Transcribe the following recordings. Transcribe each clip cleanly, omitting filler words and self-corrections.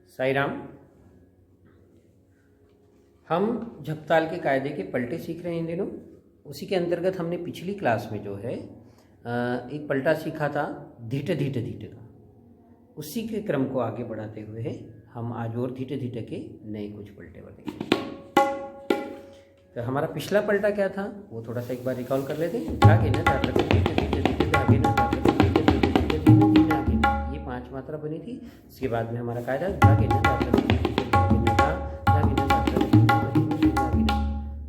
साई राम। हम झपताल के कायदे के पलटे सीख रहे हैं इन दिनों। उसी के अंतर्गत हमने पिछली क्लास में जो है एक पलटा सीखा था धीटे धीटे धीटे का। उसी के क्रम को आगे बढ़ाते हुए हम आज और धीटे धीटे के नए कुछ पलटे बनेंगे। तो हमारा पिछला पलटा क्या था वो थोड़ा सा एक बार रिकॉल कर लेते हैं। धागे न धागे धीटे धीटे धीटे धागे न धागे धीटे धीटे धीटे धीमे धीमे आगे, ये 5 मात्रा बनी थी। इसके बाद में हमारा कायदा धागे न धागे धीटे धागे न धा धागे न धागे धीमे धीमे धागे न,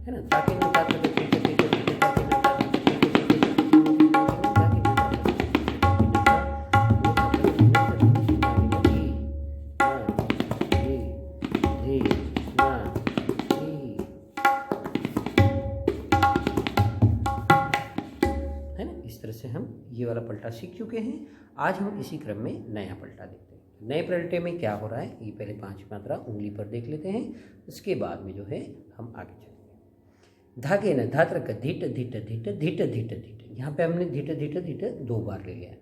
है ना। धागे न धागे धीटे धीटे धीटे धागे न धागे धीटे धीटे धीटे धागे न इस तरह से हम ये वाला पलटा सीख चुके हैं। आज हम इसी क्रम में नया पलटा देखते हैं। नए पलटे में क्या हो रहा है ये पहले 5 मात्रा उंगली पर देख लेते हैं। उसके बाद में जो है हम आगे चलेंगे। धागे न धात्र का धीटे धीटे धीटे धीटे धीटे धीटे, यहाँ पे हमने धीटे धीटे धीटे 2 बार ले लिया है।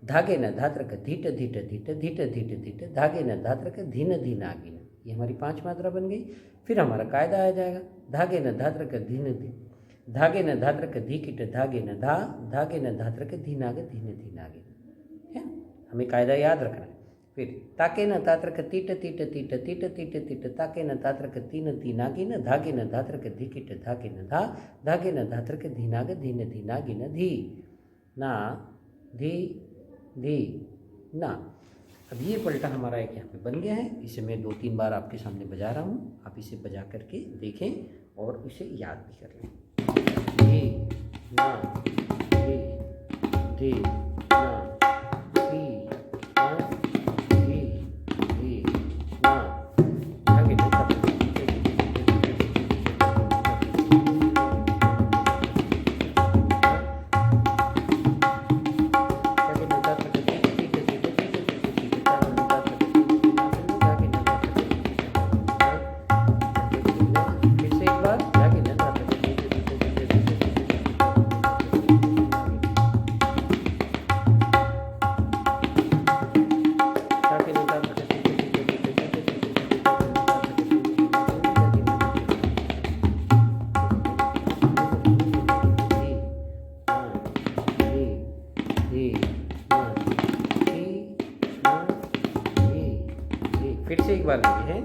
धागे न धात्र का धीटे धीटे धीटे धीटे धीटे धीटे धागे न धात्र का धीन धीन आगे न, ये हमारी 5 मात्रा बन गई। फिर हमारा कायदा आ जाएगा धागे न धात्र का धीन धीन धागे न धात्र का धी किट धागे न धा धागे न धात्र का धीन आगे धीने धीन आगे, है। हमें कायदा याद रखना है। फिर ताके न तात्र का तीट तीट तीट तीट तीट तीट ताके न तात्र का तीन तीन आगे न धागे न धात्र का धी किट धागे न धा धागे न धात्र का धीन आगे धीने धीन आगे न धी ना धी धी ना। अब ये पलटा हमारा एक यहाँ पे बन गया है। इसे मैं 2-3 बार आपके सामने बजा रहा हूँ। आप इसे बजा करके देखें और इसे याद भी कर लें। धी ना धी धी ना धी ना धी धी ना धागे न धागे फिर से एक बार लगी है।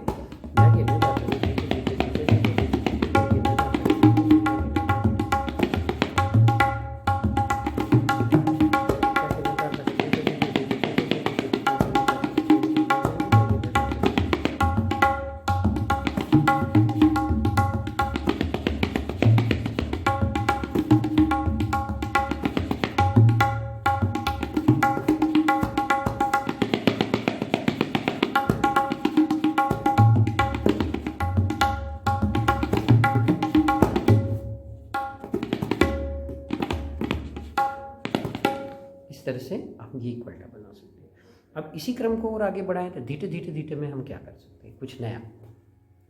तरह से आप ये एक पलटा बना सकते हैं। अब इसी क्रम को और आगे बढ़ाएं तो धीटे धीटे धीटे में हम क्या कर सकते हैं, कुछ नया।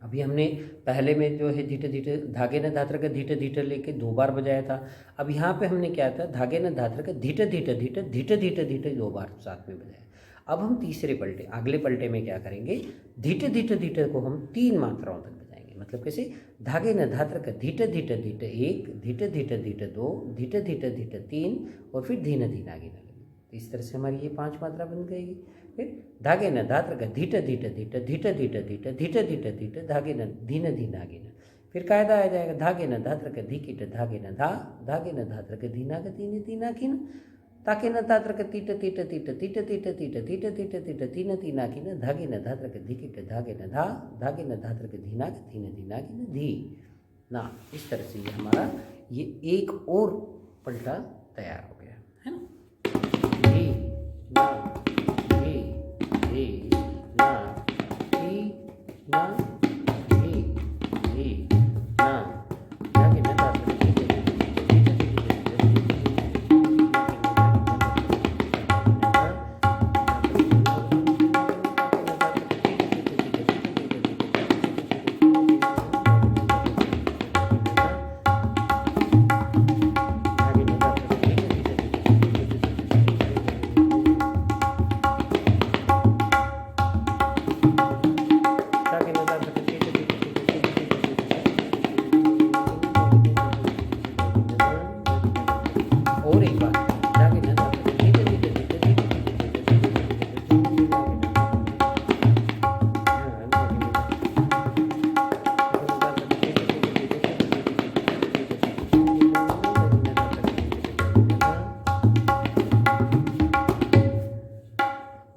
अभी हमने पहले में जो है धीटे धीटे धागे न धात्र का धीटे धीटे लेके 2 बार बजाया था। अब यहाँ पे हमने क्या था धागे न धात्र का धीटे धीटे धीटे धीटे धीटे धीटे 2 बार साथ में बजाया। अब हम तीसरे पलटे अगले पलटे में क्या करेंगे, धीटे धीटे धीटे को हम 3 मात्राओं तक बजाएंगे। मतलब कैसे, धागे न धात्र का धीटे धीटे धीटे 1, धीटे धीटे धीटे 2, धीटे धीटे धीटे 3 और फिर धीने धीने आगे ना लगे। तो इस तरह से हमारी ये 5 मात्रा बन गई। फिर धागे न धात्र का धीटे धीटे धीटे धीटे धीटे धीटे धीटे धीटे धीटे धागे न धीने धीने आगे न। फिर कायदा आ जाएगा धागे न धात्र का धी किट धागे न धा धागे न धात्र का धीना का तीने तीना की न ताके न धात्र का तीटे तीटे तीटे तीटे तीटे तीटे तीटे तीटे तीटे तीने तीना की न धागे न धात्र का धी किट धागे न धा धागे न धात्र का धीना का धीने धीना की न धी ना। इस तरह से ये हमारा ये एक और पलटा तैयार हो गया है ना। धी ना धी धी ना धी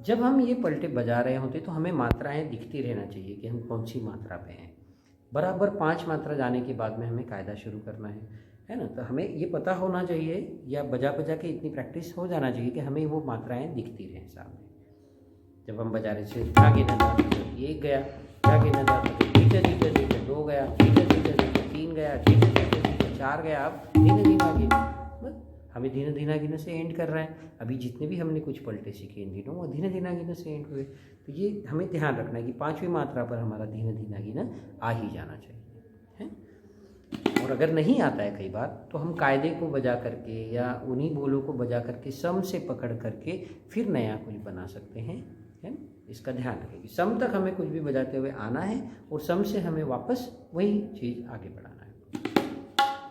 जब हम ये पलटे बजा रहे होते तो हमें मात्राएं दिखती रहना चाहिए कि हम कौन सी मात्रा पे हैं। बराबर 5 मात्रा जाने के बाद में हमें कायदा शुरू करना है ना। तो हमें ये पता होना चाहिए या बजा बजा के इतनी प्रैक्टिस हो जाना चाहिए कि हमें वो मात्राएं दिखती रहें सामने। जब हम बजा रहे थे धागे न धा तो 1 गया, धागे न धा तो धीरे धीरे धीरे 2 गया, धीरे धीरे धीरे 3 गया, धीरे धीरे धीरे 4 गया। अब धीरे धीरे गिने, हमें धीरे धीरे गिने से एंड कर रहा है। अभी जितने भी हमने कुछ पलटे सीखे इन दिनों वो धीरे धीरे गिने से एंड हुए। तो ये हमें ध्यान रखना है कि 5वीं मात्रा पर हमारा धीरे धीरे गिना आ ही जाना चाहिए है। और अगर नहीं आता है कई बार तो हम कायदे को बजा करके या उन्हीं बोलों को बजा करके सम से पकड़ करके फिर नया कुछ बना सकते हैं, है ना। इसका ध्यान रखें कि सम तक हमें कुछ भी बजाते हुए आना है और सम से हमें वापस वही चीज़ आगे बढ़ाना है।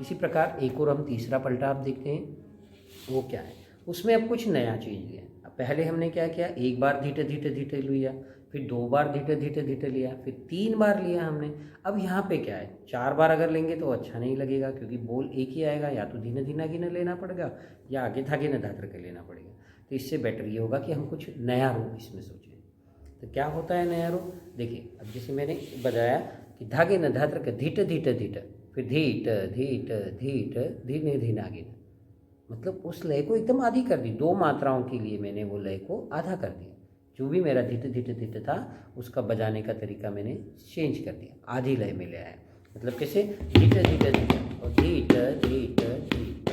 इसी प्रकार एक और हम तीसरा पलटा आप देखते हैं, वो क्या है, उसमें अब कुछ नया चीज़ लिया। अब पहले हमने क्या किया, 1 बार धीरे धीरे धीरे लिया, फिर 2 बार धीरे धीरे धीरे लिया, फिर 3 बार लिया हमने। अब यहाँ पे क्या है, 4 बार अगर लेंगे तो अच्छा नहीं लगेगा क्योंकि बोल एक ही आएगा, या तो धीरे धीरे गिना लेना पड़ेगा या आगे धागे न धात्र के लेना पड़ेगा। तो इससे बेटर ये होगा कि हम कुछ नया रूप इसमें सोचें। तो क्या होता है नया रूप, देखिए अब जैसे मैंने बजाया कि धागे न धात्र के धीट धीट धीट, फिर धीट धीट धीट धीरे धीना गिना, मतलब उस लय को एकदम आधी कर दी। 2 मात्राओं के लिए मैंने वो लय को आधा कर दिया। जो भी मेरा धीट धीट धीट था उसका बजाने का तरीका मैंने चेंज कर दिया, आधी लय में ले आया। मतलब कैसे, धीट धीट धीट और धीट धीट धीट,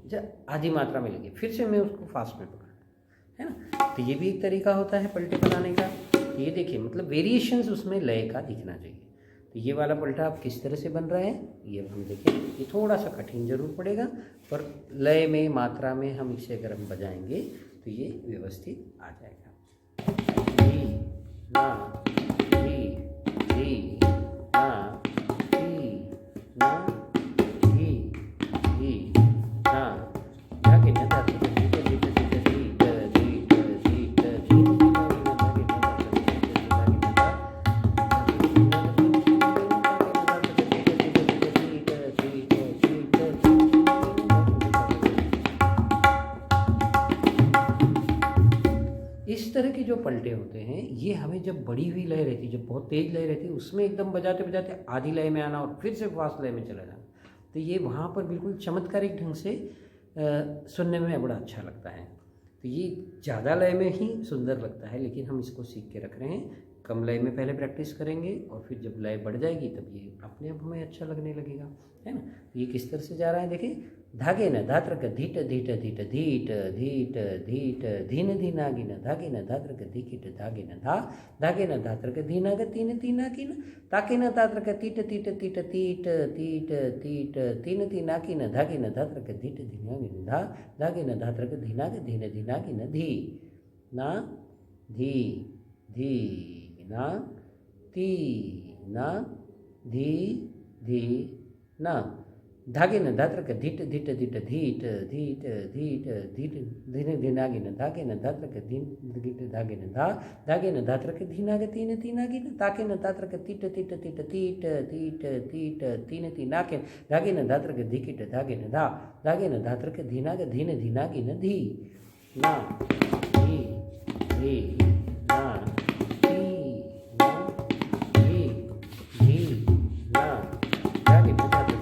जब आधी मात्रा में लगी फिर से मैं उसको फास्ट में पकड़ा, है ना। तो ये भी एक तरीका होता है पलटे बनाने का। ये देखिए मतलब वेरिएशंस उसमें लय का दिखना चाहिए। तो ये वाला पलटा आप किस तरह से बन रहा है ये हम देखें। ये थोड़ा सा कठिन जरूर पड़ेगा पर लय में मात्रा में हम इसे अगर हम बजाएंगे तो ये व्यवस्थित आ जाएगा। धी ना धी धी ना धी ना धी धी ना धागे न धागे इस तरह के जो पलटे होते हैं ये हमें जब बड़ी हुई लय रहती है, जब बहुत तेज लय रहती है, उसमें एकदम बजाते बजाते आधी लय में आना और फिर से फास्ट लय में चला जाना, तो ये वहाँ पर बिल्कुल चमत्कारिक ढंग से सुनने में बड़ा अच्छा लगता है। तो ये ज़्यादा लय में ही सुंदर लगता है, लेकिन हम इसको सीख के रख रहे हैं। कम लय में पहले प्रैक्टिस करेंगे और फिर जब लय बढ़ जाएगी तब ये अपने आप हमें अच्छा लगने लगेगा, है ना। ये किस तरह से जा रहा है देखिए, धागे न धात्र क धीट धीट धीट धीट धीट धीट धीन धीना गिन धागे न धात्र क धीकिट धागे न धा धागे न धात्र क धीना ग तीन तीना गिन ताके न धात्र क तीट तीट तीट तीट तीट तीट तीन तीना गिन धागे न धात्र क धीट धीना गिन धा धागे न धात्र क धीना ग धीन धीना गिन धी ना धी धी ना ती ना धी धी ना धागे न धात्र क धीट धीट धीट धीट धीट धीट धीट धीने धीनागे न धागे न धात्र क धीन धीट धागे न धा धागे न धात्र क धीनागे तीन तीनागे न ताके न धात्र क तीट तीट तीट तीट तीट तीट तीन तीनाके धागे न धात्र क धीकिट धागे न धा धागे न धात्र क धीनागे धीन धीनागे न धी ना धी धी ना धी ना धी धी ना धागे न धात्र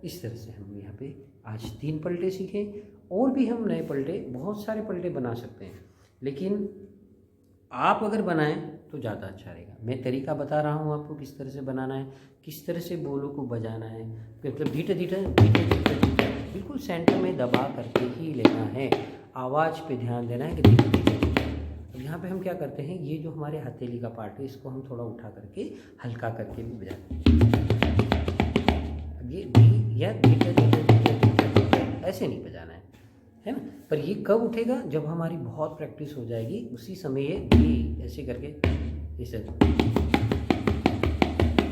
इस तरह से हम यहाँ पे आज 3 पलटे सीखे। और भी हम नए पलटे, बहुत सारे पलटे बना सकते हैं, लेकिन आप अगर बनाएं तो ज़्यादा अच्छा रहेगा। मैं तरीका बता रहा हूँ आपको किस तरह से बनाना है, किस तरह से बोलों को बजाना है। मतलब धीरे धीरे धीरे धीरे धीरे बिल्कुल सेंटर में दबा करके ही लेना है। आवाज़ पे ध्यान देना है कि धीरे धीरे धीरे। अब यहाँ पे हम क्या करते हैं, ये जो हमारे हथेली का पार्ट है इसको हम थोड़ा उठा करके हल्का करके भी बजाते हैं। अब ये धी या धीरे धीरे धीरे धीरे ऐसे नहीं बजाना है ना। पर ये कब उठेगा, जब हमारी बहुत प्रैक्टिस हो जाएगी, उसी समय ये धी ऐसे करके इसे,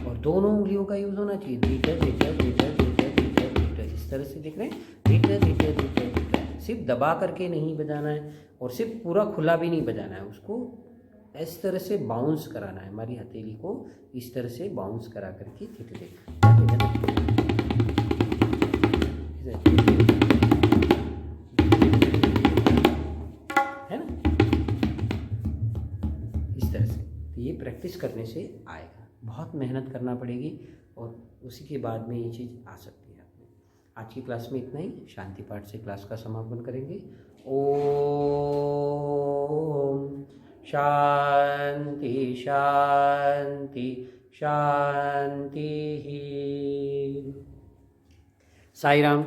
और दोनों उंगलियों का यूज़ होना चाहिए। धीरे धीरे धीरे धीरे धीरे धीरे इस तरह से देख रहे हैं, धीरे धीरे धीरे धीरे। सिर्फ दबा करके नहीं बजाना है और सिर्फ पूरा खुला भी नहीं बजाना है, उसको इस तरह से बाउंस कराना है। हमारी हथेली को इस तरह से बाउंस करा करके धीरे धीरे है ना, इस तरह से। तो ये प्रैक्टिस करने से आएगा, बहुत मेहनत करना पड़ेगी और उसी के बाद में ये चीज़ आ सकती है। आज की क्लास में इतना ही। शांति पाठ से क्लास का समापन करेंगे। ओम शांति शांति शांति। साई राम।